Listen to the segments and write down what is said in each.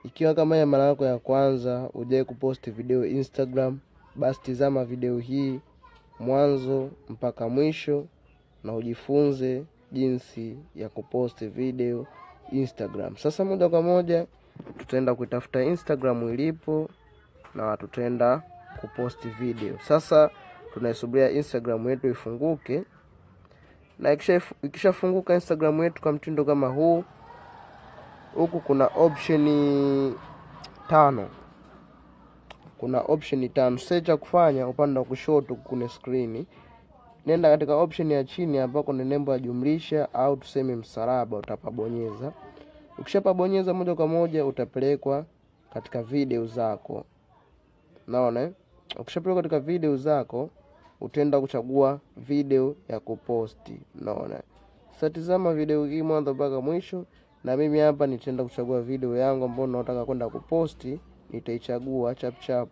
Ikiwa kama ya mara yako ya kwanza hujawahi kuposti video Instagram, basi tizama video hii mwanzo mpaka mwisho na ujifunze jinsi ya kuposti video Instagram. Sasa moja kwa moja tutaenda kutafuta Instagram ilipo na tutaenda kuposti video. Sasa tunaisubiria Instagram yetu ifunguke, na ikishafunguka Instagram yetu kwa mtindo kama huu, huku kuna option 5. Kuna option 5. Sasa cha kufanya, upande wa kushoto kuna screen, nenda katika option ya chini ambako ni nembo ya jumlisha au tuseme msalaba, utapabonyeza. Ukishapabonyeza moja kwa moja utapelekwa katika video zako. Naona ukishapelekwa katika video zako utaenda kuchagua video ya kuposti. Naona sasa tazama video hii mwanzo mpaka mwisho, na mimi hapa nitaenda kuchagua video yangu ambayo nataka kwenda kuposti. Nitaichagua chap.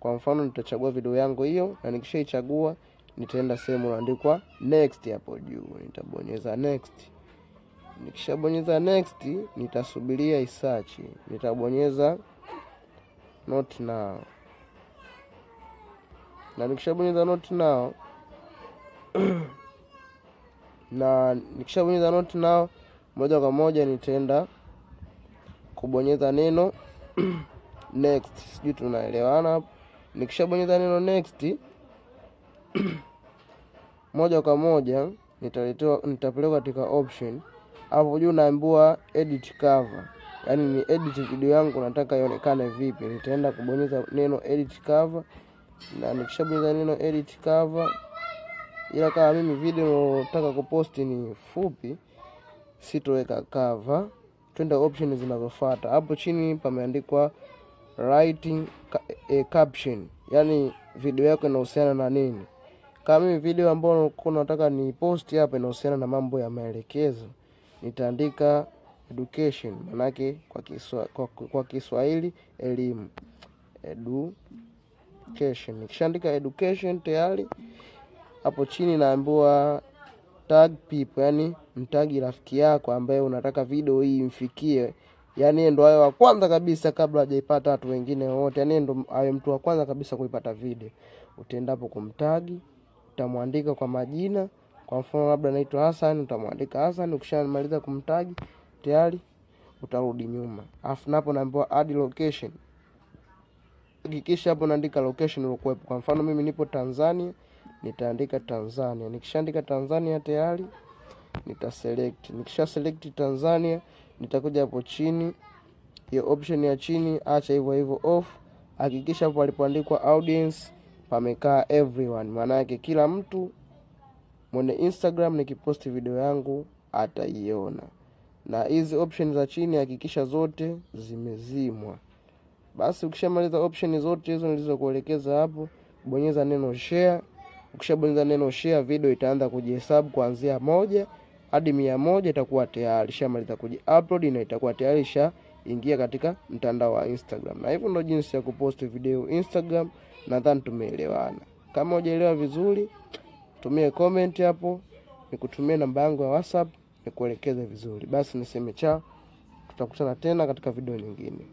Kwa mfano nitachagua video yangu hiyo, na nikishaichagua nitaenda sehemu iliyoandikwa next hapo juu, nitabonyeza next. Nikishabonyeza next nitasubiria isearch, nitabonyeza not now. Na nikishabonyeza not now moja kwa moja nitaenda kubonyeza neno next. Sijui tunaelewana hapo. Nikishabonyeza neno next moja kwa moja nitapelekwa katika option. Hapo juu naambiwa edit cover, yani ni edit video yangu nataka ionekane vipi. Nitaenda kubonyeza neno edit cover, na nikishabonyeza neno edit cover, ila kama mimi video nataka kuposti ni fupi, sitoweka cover. Twende option zinazofuata. Hapo chini pameandikwa writing a caption, yani video yako inahusiana na nini. Kama mimi video ambayo nataka ni posti hapa inahusiana na mambo ya maelekezo, nitaandika education, manake kwa Kiswahili elimu, education. Nikishaandika education tayari, hapo chini naambiwa tag people, yani mtagi rafiki yako ambaye unataka video hii imfikie, yani ndo awe wa kwanza kabisa kabla hajaipata watu wengine wote, yani ndo awe mtu wa kwanza kabisa kuipata video. Utaenda hapo kumtagi, utamwandika kwa majina. Kwa mfano labda naitwa Hassan, utamwandika Hassan. Ukishamaliza kumtagi tayari utarudi nyuma. Alafu napo naambiwa add location. Hakikisha hapo naandika location uliokuwepo. Kwa mfano mimi nipo Tanzania, nitaandika Tanzania. Nikishaandika Tanzania tayari nitaselect. Nikisha select Tanzania, nitakuja hapo chini, hiyo option ya chini acha hivyo off. Hakikisha hapo alipoandikwa audience pamekaa everyone, maana yake kila mtu mwenye Instagram nikiposti video yangu ataiona. Na hizi option za chini hakikisha zote zimezimwa. Basi ukishamaliza option zote hizo nilizokuelekeza hapo, bonyeza neno share. Ukishabonyeza neno share, video itaanza kujihesabu kuanzia 1 hadi 100, itakuwa tayari shamaliza kuji-upload na itakuwa tayari ingia katika mtandao wa Instagram. Na hivyo ndio jinsi ya kuposti video Instagram. Nadhani tumeelewana. Kama hujaelewa vizuri, tumie comment hapo, nikutumie namba yangu ya WhatsApp nikuelekeze vizuri. Basi niseme chao, tutakutana tena katika video nyingine.